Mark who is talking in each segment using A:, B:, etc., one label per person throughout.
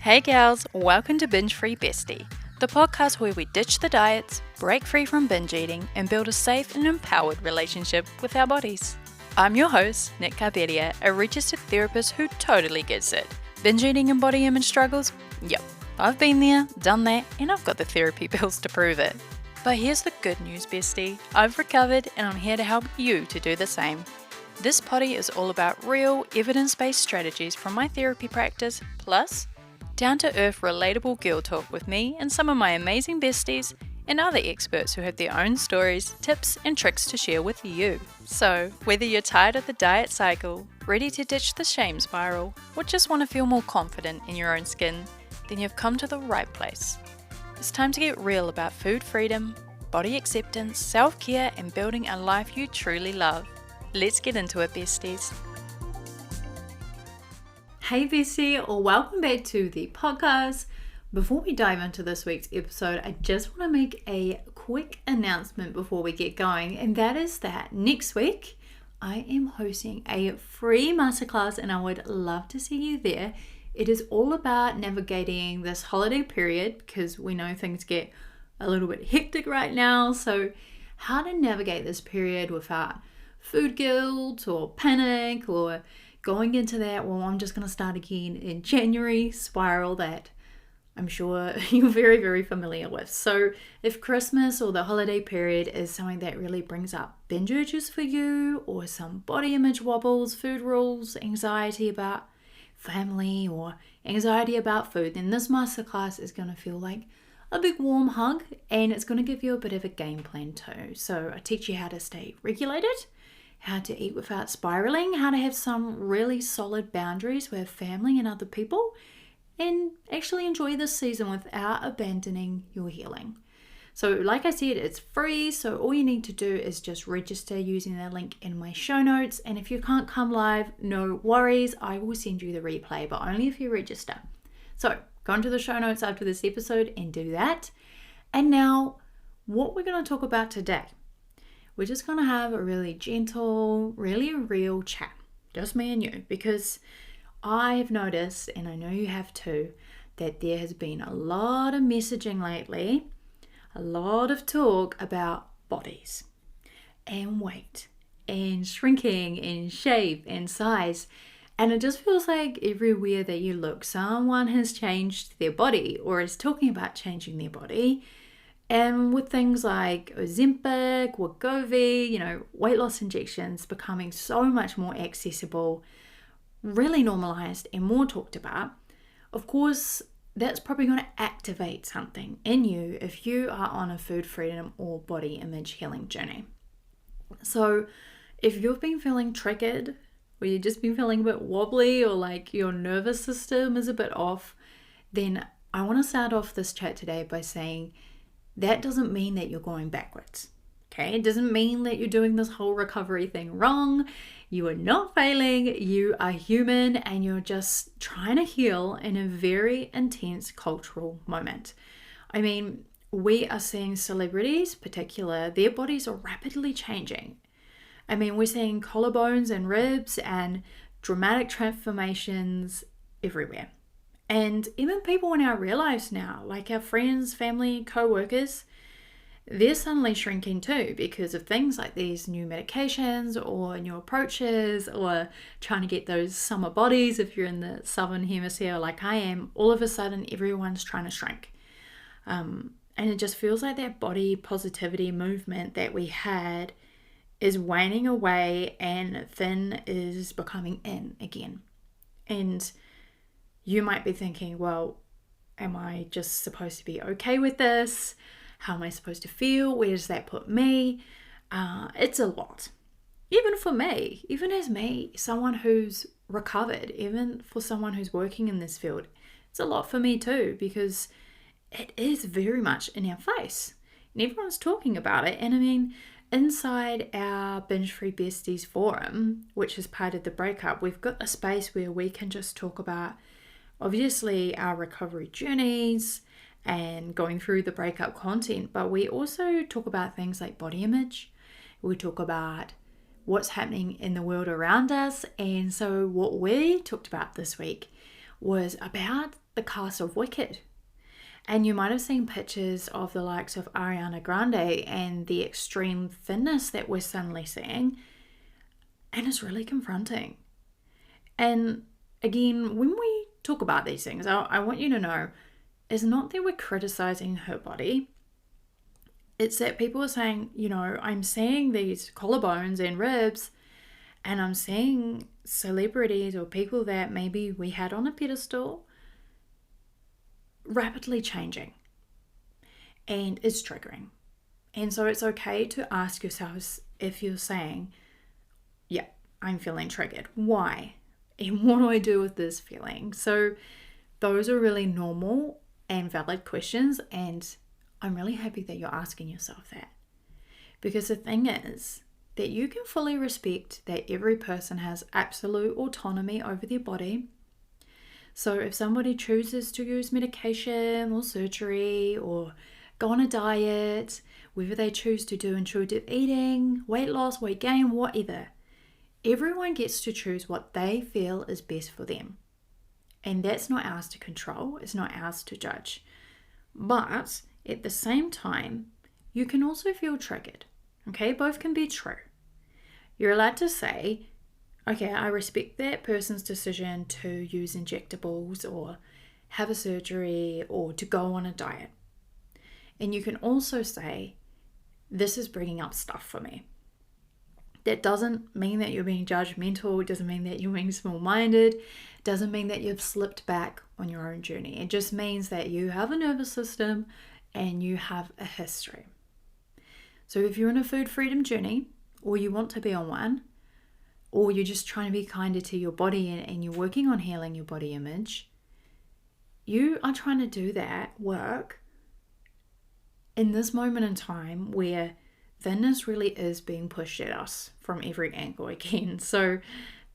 A: Hey gals, welcome to Binge Free Bestie, the podcast where we ditch the diets, break free from binge eating, and build a safe and empowered relationship with our bodies. I'm your host, Nick Carberia, a registered therapist who totally gets it. Binge eating and body image struggles? Yep, I've been there, done that, and I've got the therapy bills to prove it. But here's the good news, bestie. I've recovered and I'm here to help you to do the same. This potty is all about real, evidence-based strategies from my therapy practice, plus down-to-earth, relatable girl talk with me and some of my amazing besties and other experts who have their own stories, tips, and tricks to share with you. So, whether you're tired of the diet cycle, ready to ditch the shame spiral, or just want to feel more confident in your own skin, then you've come to the right place. It's time to get real about food freedom, body acceptance, self-care, and building a life you truly love. Let's get into it, besties. Hey bestie, or welcome back to the podcast. Before we dive into this week's episode, I just want to make a quick announcement before we get going, and that is that next week I am hosting a free masterclass and I would love to see you there. It is all about navigating this holiday period because we know things get a little bit hectic right now, so how to navigate this period without food guilt or panic or going into that, well, I'm just going to start again in January spiral that I'm sure you're very, very familiar with. So if Christmas or the holiday period is something that really brings up binge urges for you, or some body image wobbles, food rules, anxiety about family, or anxiety about food, then this masterclass is going to feel like a big warm hug, and it's going to give you a bit of a game plan too. So I teach you how to stay regulated, how to eat without spiraling, how to have some really solid boundaries with family and other people, and actually enjoy this season without abandoning your healing. So like I said, it's free, so all you need to do is just register using the link in my show notes, and if you can't come live, no worries, I will send you the replay, but only if you register. So go into the show notes after this episode and do that. And now, what we're going to talk about today. We're just going to have a really gentle, really real chat. Just me and you. Because I've noticed, and I know you have too, that there has been a lot of messaging lately, a lot of talk about bodies and weight and shrinking and shape and size. And it just feels like everywhere that you look, someone has changed their body or is talking about changing their body. And with things like Ozempic, Wegovy, weight loss injections becoming so much more accessible, really normalized and more talked about, of course, that's probably going to activate something in you if you are on a food freedom or body image healing journey. So if you've been feeling triggered, or you've just been feeling a bit wobbly, or like your nervous system is a bit off, then I want to start off this chat today by saying that doesn't mean that you're going backwards, okay? It doesn't mean that you're doing this whole recovery thing wrong. You are not failing. You are human, and you're just trying to heal in a very intense cultural moment. I mean, we are seeing celebrities, particular, their bodies are rapidly changing. I mean, we're seeing collarbones and ribs and dramatic transformations everywhere. And even people in our real lives now, like our friends, family, co-workers, they're suddenly shrinking too because of things like these new medications or new approaches, or trying to get those summer bodies if you're in the southern hemisphere like I am. All of a sudden, everyone's trying to shrink. And it just feels like that body positivity movement that we had is waning away, and thin is becoming in again. And you might be thinking, well, am I just supposed to be okay with this? How am I supposed to feel? Where does that put me? It's a lot. Even for me, even as me, someone who's recovered, even for someone who's working in this field, it's a lot for me too, because it is very much in our face. And everyone's talking about it. And I mean, inside our Binge Free Besties forum, which is part of the breakup, we've got a space where we can just talk about obviously our recovery journeys and going through the breakup content, but we also talk about things like body image. We talk about what's happening in the world around us. And so what we talked about this week was about the cast of Wicked. And you might have seen pictures of the likes of Ariana Grande and the extreme thinness that we're suddenly seeing. And it's really confronting. And again, when we talk about these things, I want you to know, it's not that we're criticizing her body. It's that people are saying, I'm seeing these collarbones and ribs, and I'm seeing celebrities or people that maybe we had on a pedestal rapidly changing, and it's triggering. And so it's okay to ask yourselves if you're saying, yeah, I'm feeling triggered. Why? And what do I do with this feeling? So those are really normal and valid questions, and I'm really happy that you're asking yourself that. Because the thing is that you can fully respect that every person has absolute autonomy over their body. So if somebody chooses to use medication or surgery or go on a diet, whether they choose to do intuitive eating, weight loss, weight gain, whatever, everyone gets to choose what they feel is best for them. And that's not ours to control, it's not ours to judge. But at the same time, you can also feel triggered. Okay, both can be true. You're allowed to say, okay, I respect that person's decision to use injectables or have a surgery or to go on a diet. And you can also say, this is bringing up stuff for me. That doesn't mean that you're being judgmental. It doesn't mean that you're being small-minded. It doesn't mean that you've slipped back on your own journey. It just means that you have a nervous system and you have a history. So if you're in a food freedom journey, or you want to be on one, or you're just trying to be kinder to your body and you're working on healing your body image, you are trying to do that work in this moment in time where thinness really is being pushed at us from every angle again. So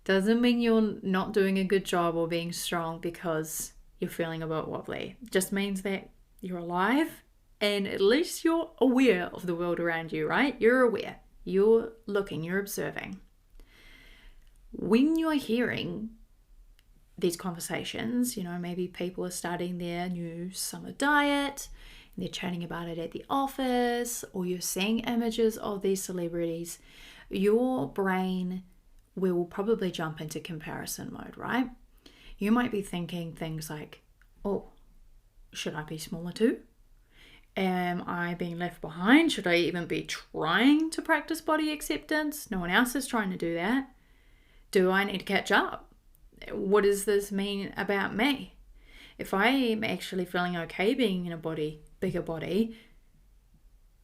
A: doesn't mean you're not doing a good job or being strong because you're feeling a bit wobbly. It just means that you're alive and at least you're aware of the world around you, right? You're aware. You're looking, you're observing. When you're hearing these conversations, maybe people are starting their new summer diet, and they're chatting about it at the office, or you're seeing images of these celebrities, your brain will probably jump into comparison mode, right? You might be thinking things like, oh, should I be smaller too? Am I being left behind? Should I even be trying to practice body acceptance? No one else is trying to do that. Do I need to catch up? What does this mean about me? If I am actually feeling okay being in a bigger body,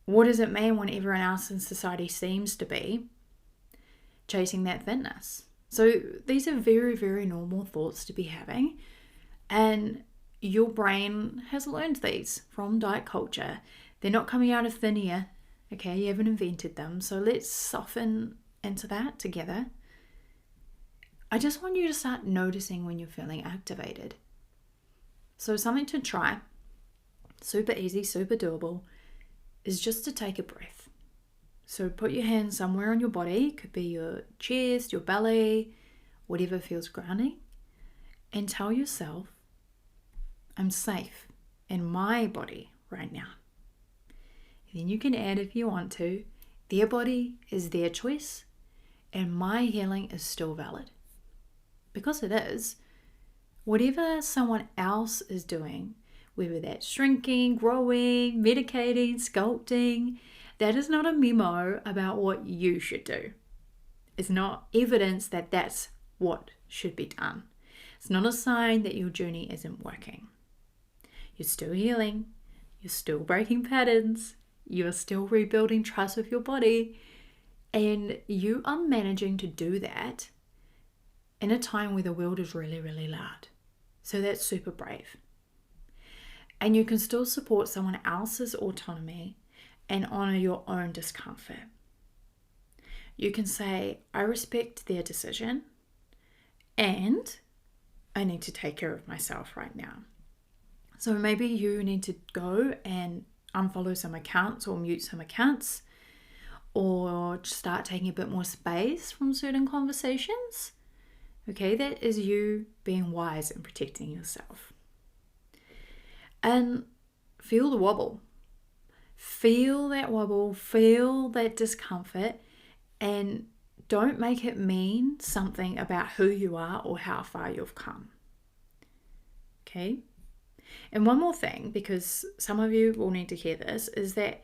A: what does it mean when everyone else in society seems to be chasing that thinness? So these are very, very normal thoughts to be having. And your brain has learned these from diet culture. They're not coming out of thin air. Okay, you haven't invented them. So let's soften into that together. I just want you to start noticing when you're feeling activated. So something to try, super easy, super doable, is just to take a breath. So put your hands somewhere on your body. It could be your chest, your belly, whatever feels grounding. And tell yourself, I'm safe in my body right now. And then you can add, if you want to, their body is their choice and my healing is still valid. Because it is. Whatever someone else is doing, whether that's shrinking, growing, medicating, sculpting, that is not a memo about what you should do. It's not evidence that that's what should be done. It's not a sign that your journey isn't working. You're still healing. You're still breaking patterns. You're still rebuilding trust with your body. And you are managing to do that in a time where the world is really, really loud. So that's super brave. And you can still support someone else's autonomy and honor your own discomfort. You can say, I respect their decision and I need to take care of myself right now. So maybe you need to go and unfollow some accounts or mute some accounts or start taking a bit more space from certain conversations. Okay, that is you being wise and protecting yourself. And feel the wobble. Feel that wobble, feel that discomfort, and don't make it mean something about who you are or how far you've come. Okay? And one more thing, because some of you will need to hear this, is that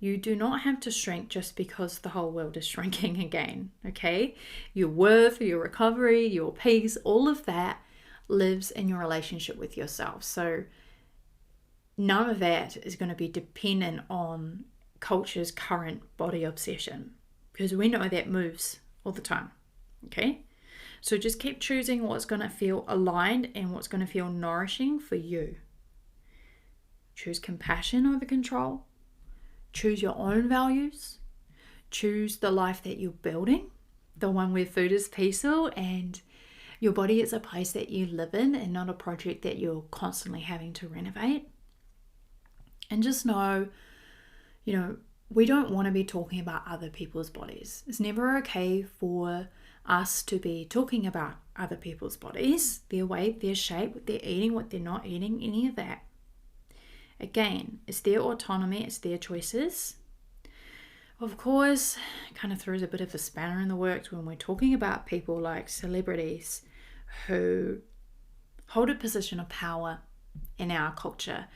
A: you do not have to shrink just because the whole world is shrinking again, okay? Your worth, your recovery, your peace, all of that lives in your relationship with yourself. So none of that is going to be dependent on culture's current body obsession, because we know that moves all the time, okay? So just keep choosing what's going to feel aligned and what's going to feel nourishing for you. Choose compassion over control. Choose your own values. Choose the life that you're building, the one where food is peaceful and your body is a place that you live in and not a project that you're constantly having to renovate. And just know, we don't want to be talking about other people's bodies. It's never okay for us to be talking about other people's bodies, their weight, their shape, what they're eating, what they're not eating, any of that. Again, it's their autonomy, it's their choices. Of course, it kind of throws a bit of a spanner in the works when we're talking about people like celebrities who hold a position of power in our culture,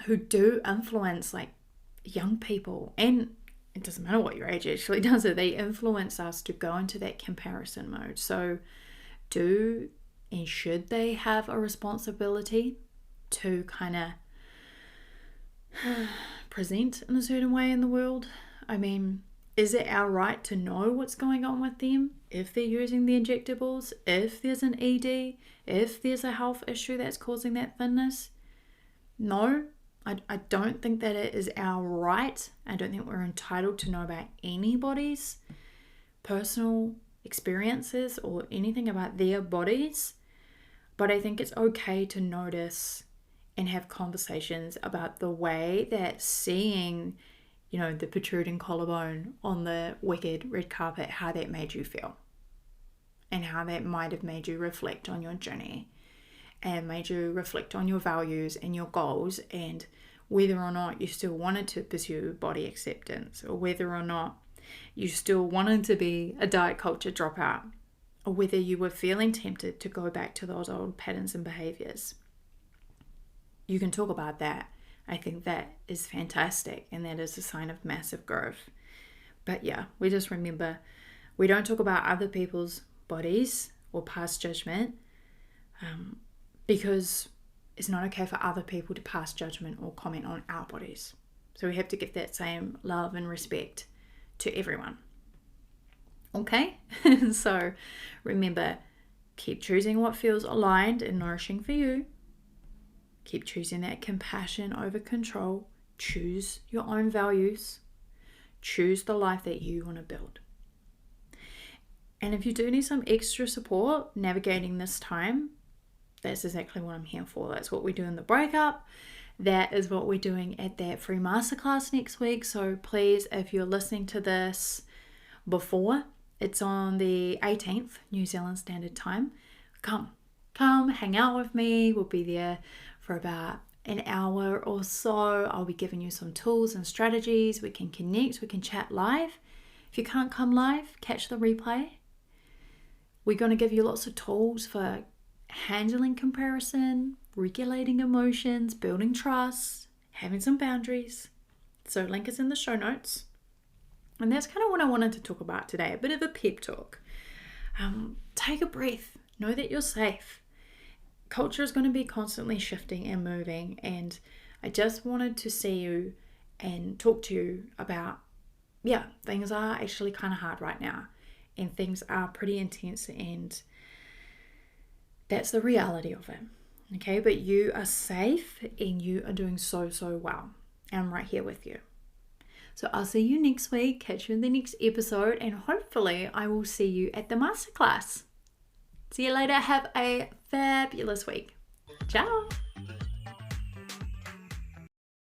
A: who do influence like young people, and it doesn't matter what your age actually, does it? They influence us to go into that comparison mode. So do and should they have a responsibility to kind of present in a certain way in the world? I mean, is it our right to know what's going on with them? If they're using the injectables, if there's an ED, if there's a health issue that's causing that thinness? No, I don't think that it is our right. I don't think we're entitled to know about anybody's personal experiences or anything about their bodies. But I think it's okay to notice and have conversations about the way that seeing, the protruding collarbone on the wicked red carpet, how that made you feel and how that might have made you reflect on your journey and made you reflect on your values and your goals, and whether or not you still wanted to pursue body acceptance, or whether or not you still wanted to be a diet culture dropout, or whether you were feeling tempted to go back to those old patterns and behaviors. You can talk about that. I think that is fantastic, and that is a sign of massive growth. But yeah, we just remember, we don't talk about other people's bodies or pass judgment, because it's not okay for other people to pass judgment or comment on our bodies. So we have to give that same love and respect to everyone. Okay? So remember, keep choosing what feels aligned and nourishing for you. Keep choosing that compassion over control. Choose your own values. Choose the life that you want to build. And if you do need some extra support navigating this time, that's exactly what I'm here for. That's what we do in the breakup. That is what we're doing at that free masterclass next week. So please, if you're listening to this before, it's on the 18th, New Zealand Standard Time. Come, hang out with me. We'll be there for about an hour or so. I'll be giving you some tools and strategies. We can connect, we can chat live. If you can't come live, catch the replay. We're going to give you lots of tools for handling comparison, regulating emotions, building trust, having some boundaries. So link is in the show notes. And that's kind of what I wanted to talk about today, a bit of a pep talk. Take a breath. Know that you're safe. Culture is going to be constantly shifting and moving, and I just wanted to see you and talk to you about, things are actually kind of hard right now, and things are pretty intense, and that's the reality of it. Okay, but you are safe and you are doing so well. And I'm right here with you. So I'll see you next week, catch you in the next episode, and hopefully I will see you at the masterclass. See you later. Have a fabulous week. Ciao.